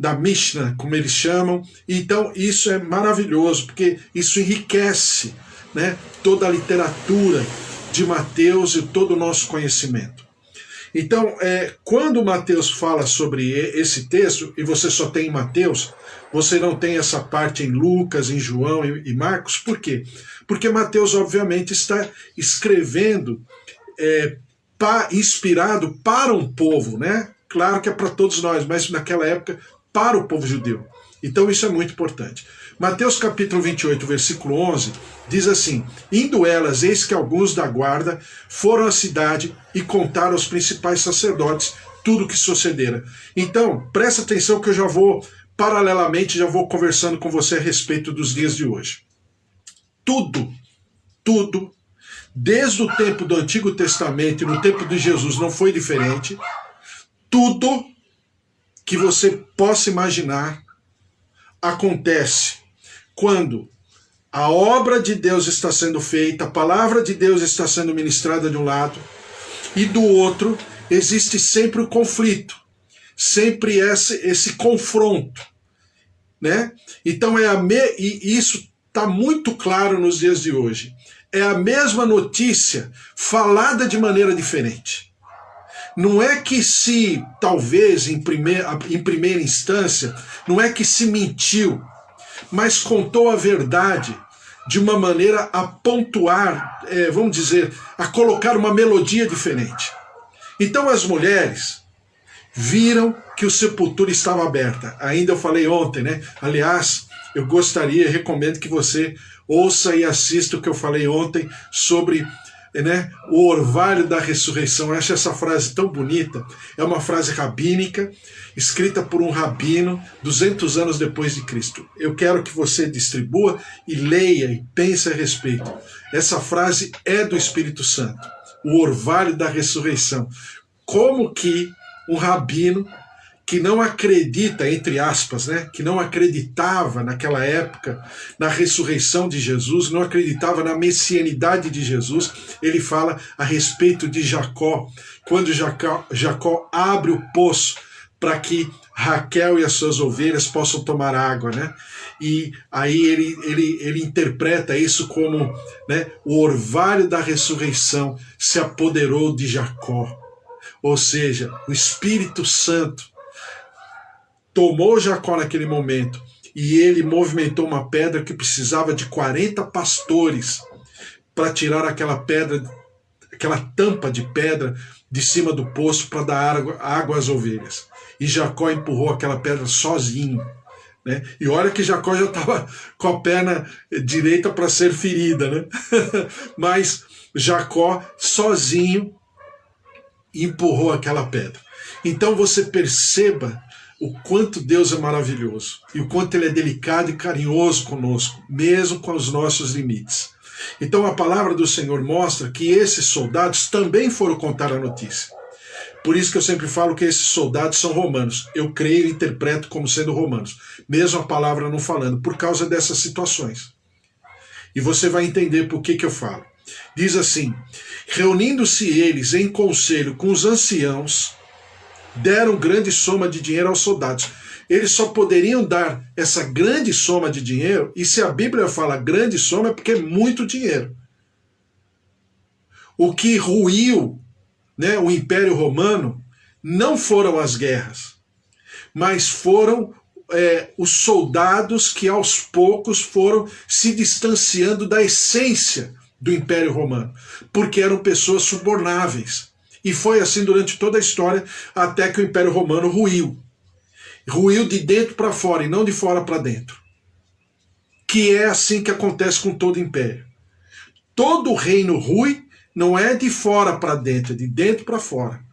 da Mishnah, como eles chamam. Então isso é maravilhoso, porque isso enriquece, né, toda a literatura de Mateus e todo o nosso conhecimento. Então, quando Mateus fala sobre esse texto, e você só tem em Mateus, você não tem essa parte em Lucas, em João e Marcos, por quê? Porque Mateus, obviamente, está escrevendo inspirado para um povo, né? Claro que é para todos nós, mas naquela época, para o povo judeu. Então isso é muito importante. Mateus capítulo 28, versículo 11, diz assim: indo elas, eis que alguns da guarda foram à cidade e contaram aos principais sacerdotes tudo o que sucedera. Então, presta atenção que eu já vou, paralelamente, já vou conversando com você a respeito dos dias de hoje. Tudo, desde o tempo do Antigo Testamento e no tempo de Jesus não foi diferente. Tudo que você possa imaginar acontece quando a obra de Deus está sendo feita, a palavra de Deus está sendo ministrada de um lado, e do outro existe sempre o conflito, sempre esse confronto, né? Então e isso está muito claro nos dias de hoje. É a mesma notícia falada de maneira diferente. Não é que se, talvez, em primeira instância, não é que se mentiu, mas contou a verdade de uma maneira a pontuar, vamos dizer, a colocar uma melodia diferente. Então as mulheres viram que o sepultura estava aberta. Ainda eu falei ontem, né? Aliás, eu recomendo que você ouça e assista o que eu falei ontem sobre, né, o orvalho da ressurreição. Eu acho essa frase tão bonita. É uma frase rabínica, escrita por um rabino 200 anos depois de Cristo. Eu quero que você distribua e leia e pense a respeito. Essa frase é do Espírito Santo. O orvalho da ressurreição. Como que um rabino que não acredita, entre aspas, né, que não acreditava naquela época na ressurreição de Jesus, não acreditava na messianidade de Jesus, ele fala a respeito de Jacó, quando Jacó abre o poço para que Raquel e as suas ovelhas possam tomar água, né? E aí ele interpreta isso como, né, o orvalho da ressurreição se apoderou de Jacó, ou seja, o Espírito Santo tomou Jacó naquele momento e ele movimentou uma pedra que precisava de 40 pastores para tirar aquela pedra, aquela tampa de pedra de cima do poço para dar água às ovelhas. E Jacó empurrou aquela pedra sozinho, né? E olha que Jacó já estava com a perna direita para ser ferida, né? Mas Jacó sozinho empurrou aquela pedra. Então você perceba o quanto Deus é maravilhoso e o quanto Ele é delicado e carinhoso conosco, mesmo com os nossos limites. Então a palavra do Senhor mostra que esses soldados também foram contar a notícia. Por isso que eu sempre falo que esses soldados são romanos. Eu creio e interpreto como sendo romanos, mesmo a palavra não falando, por causa dessas situações. E você vai entender por que eu falo. Diz assim: reunindo-se eles em conselho com os anciãos, deram grande soma de dinheiro aos soldados. Eles só poderiam dar essa grande soma de dinheiro, e se a Bíblia fala grande soma é porque é muito dinheiro. O que ruiu, né, o Império Romano não foram as guerras, mas foram os soldados que aos poucos foram se distanciando da essência do Império Romano, porque eram pessoas subornáveis. E foi assim durante toda a história, até que o Império Romano ruiu. Ruiu de dentro para fora e não de fora para dentro. Que é assim que acontece com todo império. Todo reino rui não é de fora para dentro, é de dentro para fora.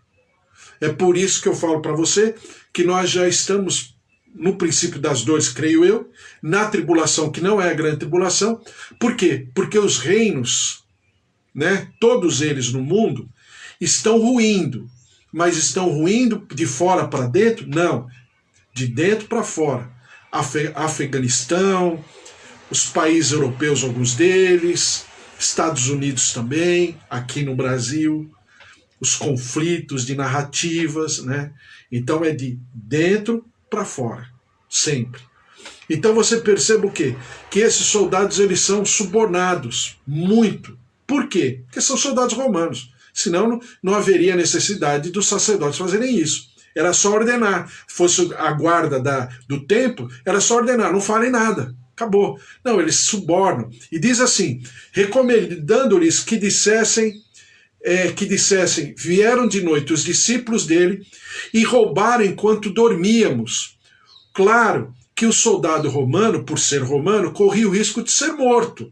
É por isso que eu falo para você que nós já estamos no princípio das dores, creio eu, na tribulação, que não é a grande tribulação. Por quê? Porque os reinos, né, todos eles no mundo, estão ruindo, mas estão ruindo de fora para dentro? Não, de dentro para fora. Afeganistão, os países europeus, alguns deles, Estados Unidos também, aqui no Brasil, os conflitos de narrativas, né? Então é de dentro para fora. sempre. Então você percebe o quê? Que esses soldados eles são subornados, muito. Por quê? Porque são soldados romanos. Senão não haveria necessidade dos sacerdotes fazerem isso. Era só ordenar. Fosse a guarda do templo, era só ordenar, não falem nada. Acabou. Não, eles subornam. E diz assim, recomendando-lhes que dissessem, vieram de noite os discípulos dele e roubaram enquanto dormíamos. Claro que o soldado romano, por ser romano, corria o risco de ser morto.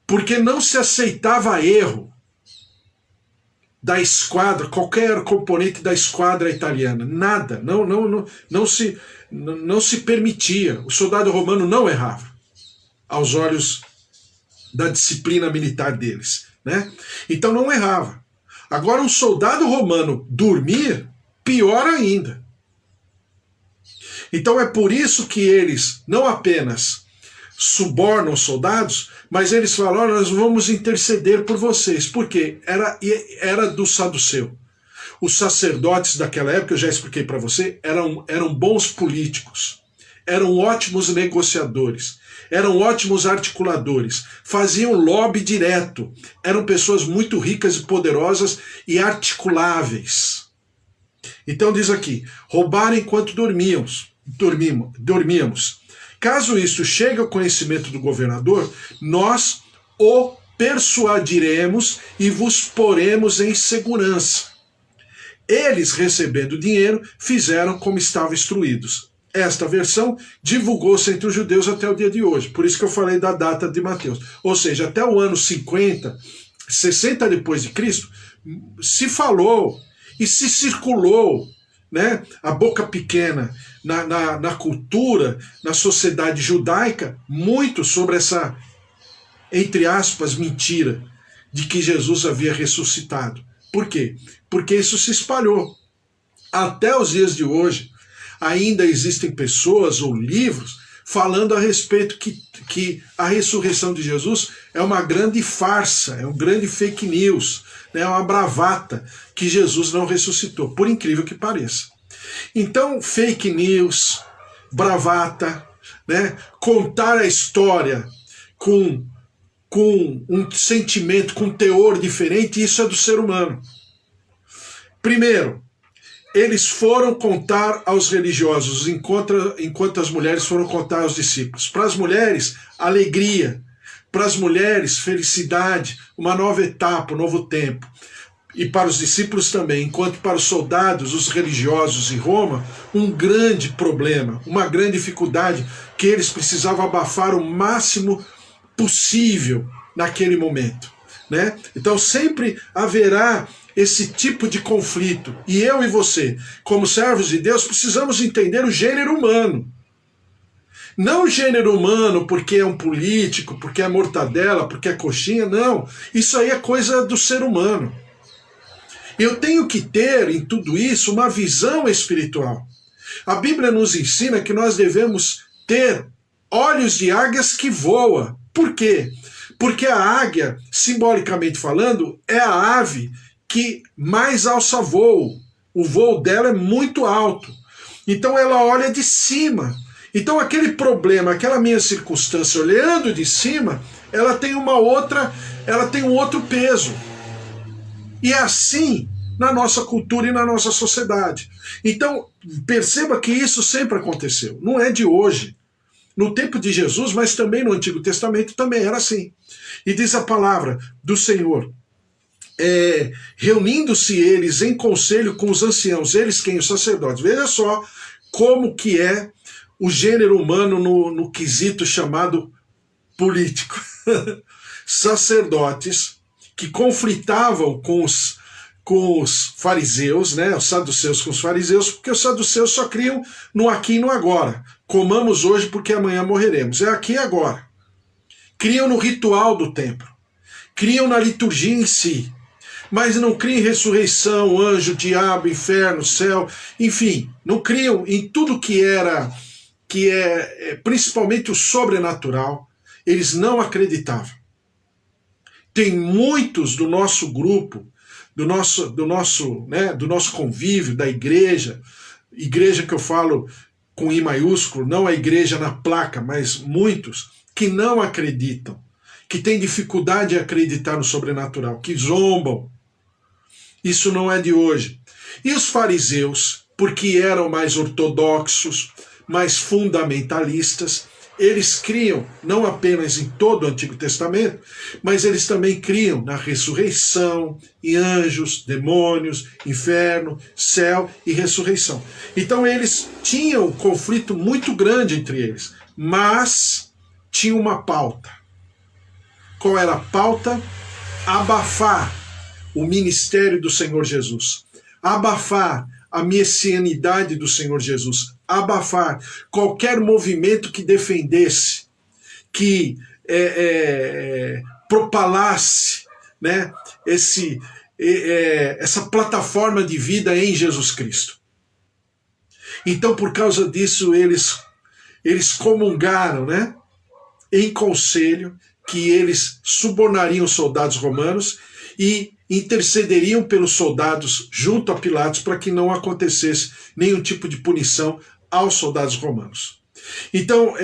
Porque não se aceitava erro da esquadra, qualquer componente da esquadra italiana. Nada. Não se permitia. O soldado romano não errava, aos olhos da disciplina militar deles. Né? Então não errava. Agora um soldado romano dormir, pior ainda. Então é por isso que eles não apenas subornam os soldados, mas eles falam, olha, nós vamos interceder por vocês. Por quê? Era do saduceu. Os sacerdotes daquela época, eu já expliquei para você, eram bons políticos, eram ótimos negociadores, eram ótimos articuladores, faziam lobby direto, eram pessoas muito ricas e poderosas e articuláveis. Então diz aqui, roubaram enquanto dormíamos. Caso isso chegue ao conhecimento do governador, nós o persuadiremos e vos poremos em segurança. Eles, recebendo dinheiro, fizeram como estavam instruídos. Esta versão divulgou-se entre os judeus até o dia de hoje. Por isso que eu falei da data de Mateus. Ou seja, até o ano 50, 60 depois de Cristo, se falou e se circulou, né, a boca pequena na cultura, na sociedade judaica, muito sobre essa, entre aspas, mentira de que Jesus havia ressuscitado. Por quê? Porque isso se espalhou. Até os dias de hoje, ainda existem pessoas ou livros falando a respeito que a ressurreição de Jesus é uma grande farsa, é um grande fake news, é uma bravata, que Jesus não ressuscitou, por incrível que pareça. Então, fake news, bravata, né, contar a história com um sentimento, com um teor diferente, isso é do ser humano. Primeiro, eles foram contar aos religiosos, enquanto as mulheres foram contar aos discípulos. Para as mulheres, alegria. Para as mulheres, felicidade, uma nova etapa, um novo tempo. E para os discípulos também, enquanto para os soldados, os religiosos em Roma, um grande problema, uma grande dificuldade que eles precisavam abafar o máximo possível naquele momento. Né? Então sempre haverá esse tipo de conflito. E eu e você, como servos de Deus, precisamos entender o gênero humano. Não o gênero humano porque é um político, porque é mortadela, porque é coxinha, não. Isso aí é coisa do ser humano. Eu tenho que ter em tudo isso uma visão espiritual. A Bíblia nos ensina que nós devemos ter olhos de águias que voam. Por quê? Porque a águia, simbolicamente falando, é a ave que mais alça voo. O voo dela é muito alto. Então ela olha de cima. Então aquele problema, aquela minha circunstância olhando de cima, ela tem um outro peso. E é assim na nossa cultura e na nossa sociedade. Então perceba que isso sempre aconteceu. Não é de hoje. No tempo de Jesus, mas também no Antigo Testamento também era assim. E diz a palavra do Senhor, reunindo-se eles em conselho com os anciãos, eles quem? Os sacerdotes. Veja só como que é o gênero humano no quesito chamado político. Sacerdotes que conflitavam com os fariseus, né, os saduceus com os fariseus, porque os saduceus só criam no aqui e no agora. Comamos hoje porque amanhã morreremos. É aqui e agora. Criam no ritual do templo. Criam na liturgia em si. Mas não criam em ressurreição, anjo, diabo, inferno, céu, enfim, não criam em tudo que é principalmente o sobrenatural. Eles não acreditavam. Tem muitos do nosso grupo, do nosso convívio, da igreja, igreja que eu falo com I maiúsculo, não a igreja na placa, mas muitos que não acreditam, que têm dificuldade em acreditar no sobrenatural, que zombam. Isso não é de hoje. E os fariseus, porque eram mais ortodoxos, mais fundamentalistas, eles criam não apenas em todo o Antigo Testamento, mas eles também criam na ressurreição, em anjos, demônios, inferno, céu e ressurreição. Então eles tinham um conflito muito grande entre eles, mas tinha uma pauta. Qual era a pauta? Abafar o ministério do Senhor Jesus, abafar a messianidade do Senhor Jesus, abafar qualquer movimento que defendesse, que propalasse, né, essa plataforma de vida em Jesus Cristo. Então, por causa disso, eles comungaram, né, em conselho, que eles subornariam os soldados romanos e intercederiam pelos soldados junto a Pilatos para que não acontecesse nenhum tipo de punição aos soldados romanos. Então,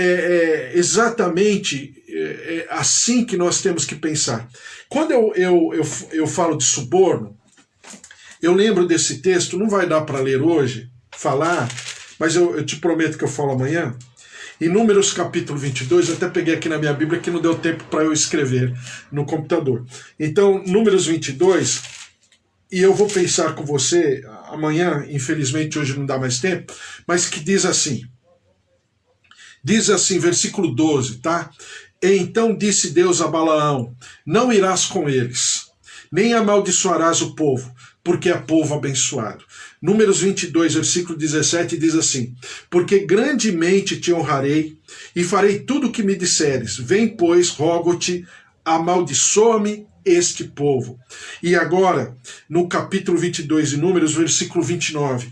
exatamente assim que nós temos que pensar. Quando eu falo de suborno, eu lembro desse texto, não vai dar para ler hoje, falar, mas eu te prometo que eu falo amanhã. Em Números capítulo 22, eu até peguei aqui na minha Bíblia que não deu tempo para eu escrever no computador. Então, Números 22, e eu vou pensar com você amanhã, infelizmente hoje não dá mais tempo, mas que diz assim, versículo 12, tá? Então disse Deus a Balaão, não irás com eles, nem amaldiçoarás o povo, porque é povo abençoado. Números 22, versículo 17, diz assim, porque grandemente te honrarei e farei tudo o que me disseres. Vem, pois, rogo-te, amaldiçoa-me este povo. E agora, no capítulo 22 de Números, versículo 29,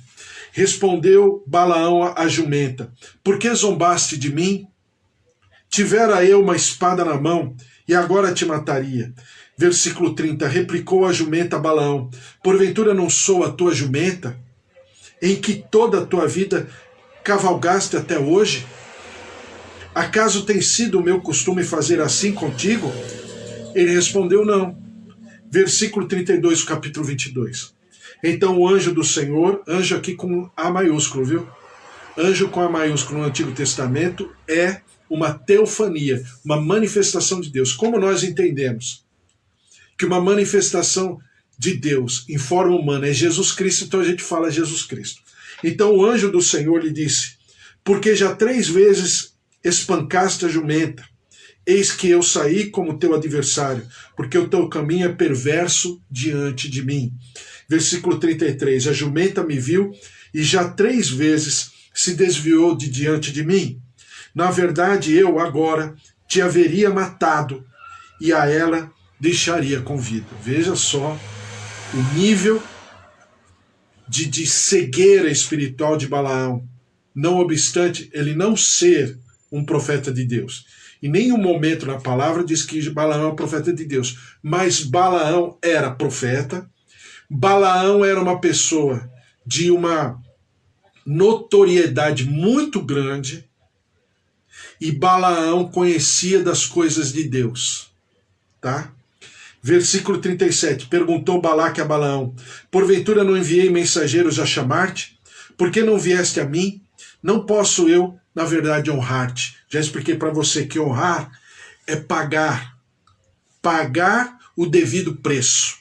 respondeu Balaão a jumenta, por que zombaste de mim? Tivera eu uma espada na mão e agora te mataria. Versículo 30, replicou a jumenta a Balaão, porventura não sou a tua jumenta, em que toda a tua vida cavalgaste até hoje? Acaso tem sido o meu costume fazer assim contigo? Ele respondeu, não. Versículo 32, capítulo 22. Então o anjo do Senhor, anjo aqui com A maiúsculo, viu? Anjo com A maiúsculo no Antigo Testamento é uma teofania, uma manifestação de Deus. Como nós entendemos que uma manifestação de Deus em forma humana é Jesus Cristo, então a gente fala Jesus Cristo. Então o anjo do Senhor lhe disse, porque já 3 vezes espancaste a jumenta, eis que eu saí como teu adversário, porque o teu caminho é perverso diante de mim. Versículo 33, a jumenta me viu e já 3 vezes se desviou de diante de mim. Na verdade eu agora te haveria matado e a ela deixaria com vida. Veja só o nível de cegueira espiritual de Balaão, não obstante ele não ser um profeta de Deus. Em nenhum momento na palavra diz que Balaão é um profeta de Deus, mas Balaão era profeta, Balaão era uma pessoa de uma notoriedade muito grande e Balaão conhecia das coisas de Deus, tá? Versículo 37, perguntou Balaque a Balaão, porventura não enviei mensageiros a chamar-te? Por que não vieste a mim? Não posso eu, na verdade, honrar-te. Já expliquei para você que honrar é pagar o devido preço.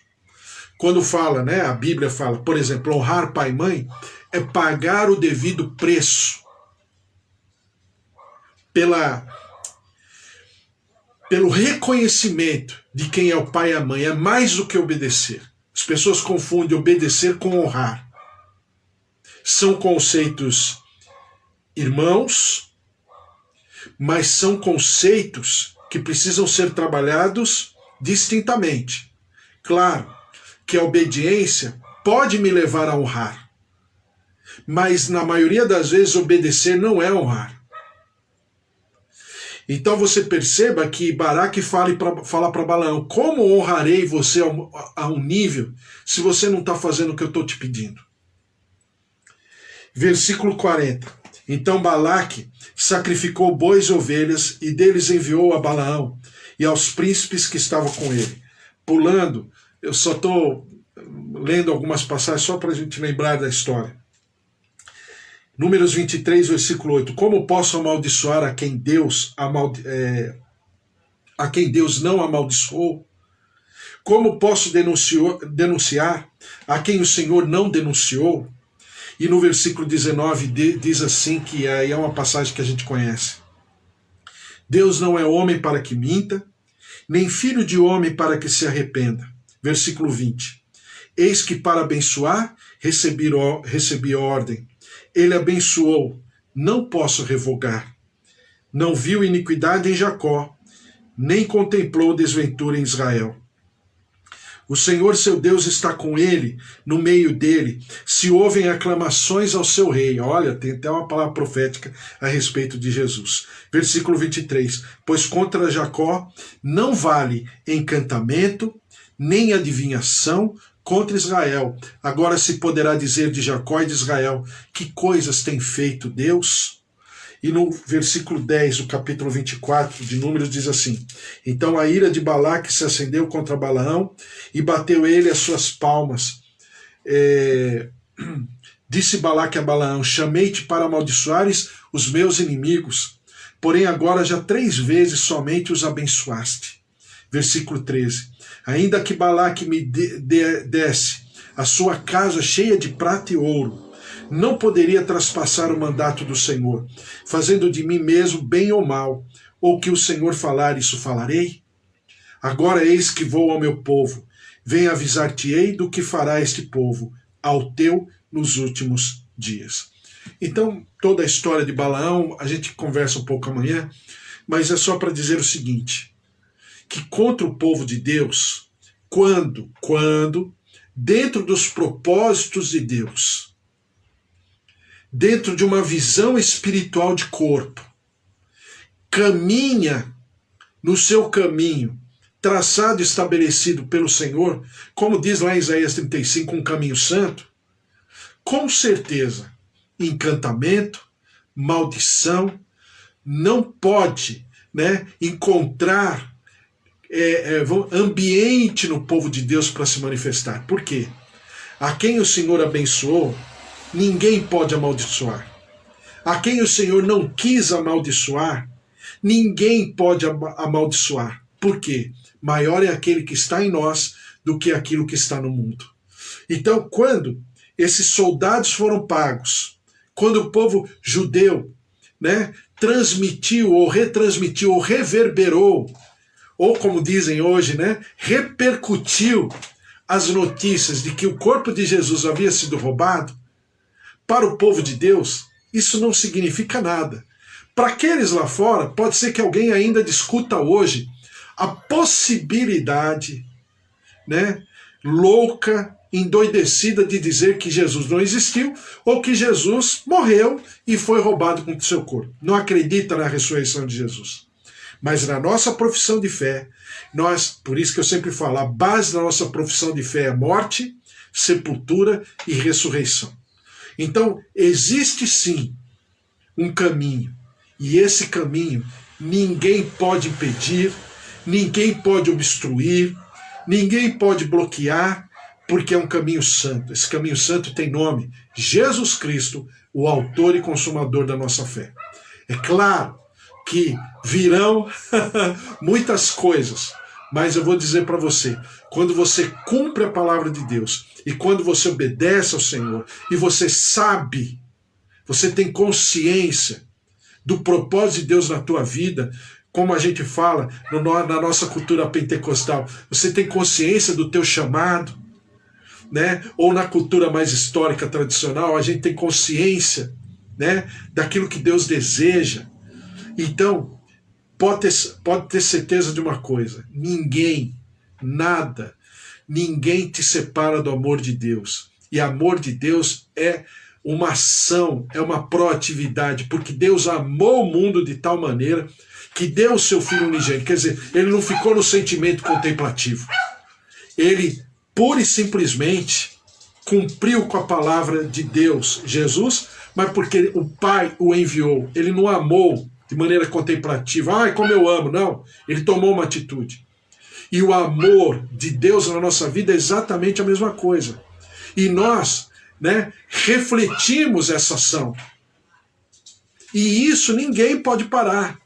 Quando fala, né, a Bíblia fala, por exemplo, honrar pai e mãe, é pagar o devido preço pelo reconhecimento de quem é o pai e a mãe. É mais do que obedecer. As pessoas confundem obedecer com honrar. São conceitos irmãos, mas são conceitos que precisam ser trabalhados distintamente. Claro que a obediência pode me levar a honrar, mas na maioria das vezes obedecer não é honrar. Então você perceba que Balaque fala para Balaão, como honrarei você a um nível se você não está fazendo o que eu estou te pedindo? Versículo 40. Então Balaque sacrificou bois e ovelhas, e deles enviou a Balaão e aos príncipes que estavam com ele. Pulando, eu só estou lendo algumas passagens só para a gente lembrar da história. Números 23, versículo 8. Como posso amaldiçoar a quem Deus não amaldiçoou? Como posso denunciar a quem o Senhor não denunciou? E no versículo 19 diz assim, que aí é uma passagem que a gente conhece. Deus não é homem para que minta, nem filho de homem para que se arrependa. Versículo 20. Eis que para abençoar recebi ordem. Ele abençoou, não posso revogar. Não viu iniquidade em Jacó, nem contemplou desventura em Israel. O Senhor seu Deus está com ele, no meio dele, se ouvem aclamações ao seu rei. Olha, tem até uma palavra profética a respeito de Jesus. Versículo 23. Pois contra Jacó não vale encantamento, nem adivinhação contra Israel. Agora se poderá dizer de Jacó e de Israel, que coisas tem feito Deus? E no versículo 10 do capítulo 24 de Números diz assim: então a ira de Balaque se acendeu contra Balaão e bateu ele as suas palmas. Disse Balaque a Balaão: chamei-te para amaldiçoares os meus inimigos, porém agora já 3 vezes somente os abençoaste. Versículo 13. Ainda que Balaque me desse a sua casa cheia de prata e ouro, não poderia traspassar o mandato do Senhor, fazendo de mim mesmo bem ou mal, ou que o Senhor falar, isso falarei? Agora eis que vou ao meu povo, venho avisar-te-ei do que fará este povo, ao teu nos últimos dias. Então, toda a história de Balaão, a gente conversa um pouco amanhã, mas é só para dizer o seguinte, que contra o povo de Deus, quando, dentro dos propósitos de Deus, dentro de uma visão espiritual de corpo, caminha no seu caminho, traçado e estabelecido pelo Senhor, como diz lá em Isaías 35, um caminho santo, com certeza, encantamento, maldição, não pode encontrar ambiente no povo de Deus para se manifestar. Por quê? A quem o Senhor abençoou, ninguém pode amaldiçoar. A quem o Senhor não quis amaldiçoar, ninguém pode amaldiçoar. Por quê? Maior é aquele que está em nós do que aquilo que está no mundo. Então, quando esses soldados foram pagos, quando o povo judeu transmitiu ou retransmitiu ou reverberou, ou como dizem hoje, repercutiu as notícias de que o corpo de Jesus havia sido roubado, para o povo de Deus, isso não significa nada. Para aqueles lá fora, pode ser que alguém ainda discuta hoje a possibilidade louca, endoidecida de dizer que Jesus não existiu ou que Jesus morreu e foi roubado com o seu corpo. Não acredita na ressurreição de Jesus. Mas na nossa profissão de fé, por isso que eu sempre falo, a base da nossa profissão de fé é morte, sepultura e ressurreição. Então, existe sim um caminho, e esse caminho ninguém pode impedir, ninguém pode obstruir, ninguém pode bloquear, porque é um caminho santo. Esse caminho santo tem nome: Jesus Cristo, o autor e consumador da nossa fé. É claro que virão muitas coisas, mas eu vou dizer para você, quando você cumpre a palavra de Deus, e quando você obedece ao Senhor, e você sabe, você tem consciência do propósito de Deus na tua vida, como a gente fala na nossa cultura pentecostal, você tem consciência do teu chamado, ou na cultura mais histórica, tradicional, a gente tem consciência daquilo que Deus deseja. Então, pode ter certeza de uma coisa: ninguém, nada, ninguém te separa do amor de Deus. E amor de Deus é uma ação, é uma proatividade, porque Deus amou o mundo de tal maneira que deu o seu Filho unigênito. Quer dizer, ele não ficou no sentimento contemplativo. Ele, pura e simplesmente, cumpriu com a palavra de Deus, Jesus, mas porque o Pai o enviou. Ele não amou de maneira contemplativa. Ai, como eu amo. Não, ele tomou uma atitude. E o amor de Deus na nossa vida é exatamente a mesma coisa. E nós, né, refletimos essa ação. E isso ninguém pode parar.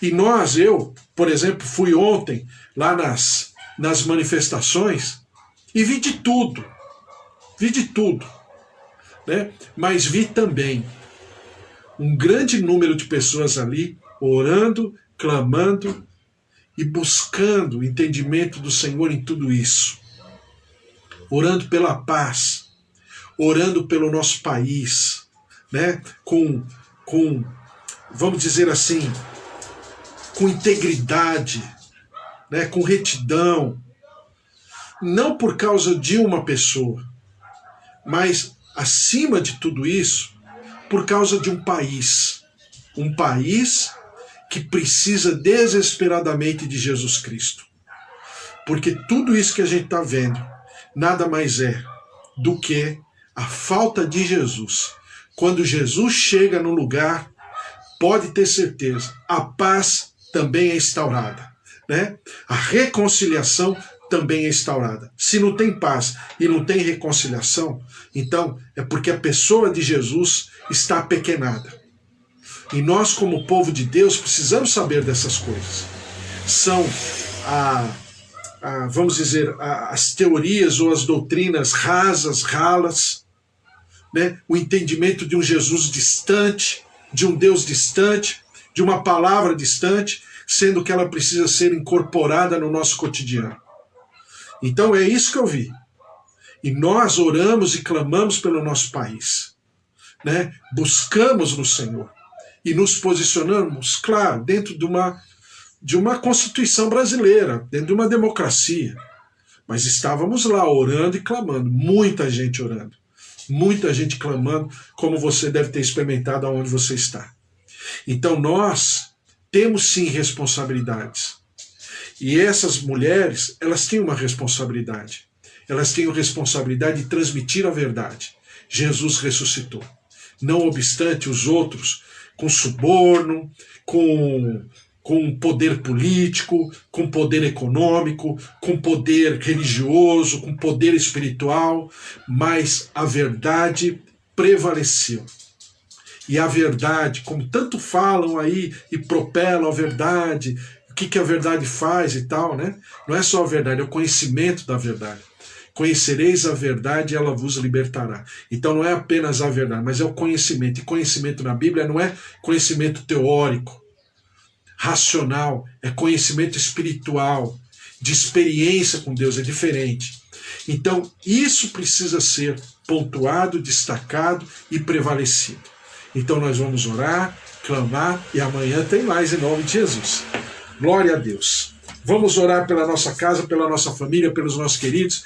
E eu, por exemplo, fui ontem lá nas manifestações e vi de tudo. Vi de tudo. Né? Mas vi também um grande número de pessoas ali orando, clamando e buscando o entendimento do Senhor em tudo isso. Orando pela paz, orando pelo nosso país, né? com, vamos dizer assim, com integridade, né? Com retidão, não por causa de uma pessoa, mas, acima de tudo isso, por causa de um país que precisa desesperadamente de Jesus Cristo. Porque tudo isso que a gente está vendo nada mais é do que a falta de Jesus. Quando Jesus chega no lugar, pode ter certeza, a paz também é instaurada, né? A reconciliação também é instaurada. Se não tem paz e não tem reconciliação, então é porque a pessoa de Jesus está apequenada. E nós, como povo de Deus, precisamos saber dessas coisas. São vamos dizer, as teorias ou as doutrinas rasas, ralas, né? O entendimento de um Jesus distante, de um Deus distante, de uma palavra distante, sendo que ela precisa ser incorporada no nosso cotidiano. Então é isso que eu vi. E nós oramos e clamamos pelo nosso país, né? Buscamos no Senhor e nos posicionamos, claro, dentro de uma Constituição brasileira, dentro de uma democracia. Mas estávamos lá orando e clamando, muita gente orando, muita gente clamando, como você deve ter experimentado aonde você está. Então nós temos sim responsabilidades. E essas mulheres, elas têm uma responsabilidade. Elas têm a responsabilidade de transmitir a verdade. Jesus ressuscitou. Não obstante os outros, com suborno, com poder político, com poder econômico, com poder religioso, com poder espiritual, mas a verdade prevaleceu. E a verdade, como tanto falam aí e propelam a verdade, o que a verdade faz e tal, né? Não é só a verdade, é o conhecimento da verdade. Conhecereis a verdade e ela vos libertará. Então não é apenas a verdade, mas é o conhecimento. E conhecimento na Bíblia não é conhecimento teórico, racional, é conhecimento espiritual, de experiência com Deus, é diferente. Então isso precisa ser pontuado, destacado e prevalecido. Então nós vamos orar, clamar e amanhã tem mais em nome de Jesus. Glória a Deus. Vamos orar pela nossa casa, pela nossa família, pelos nossos queridos.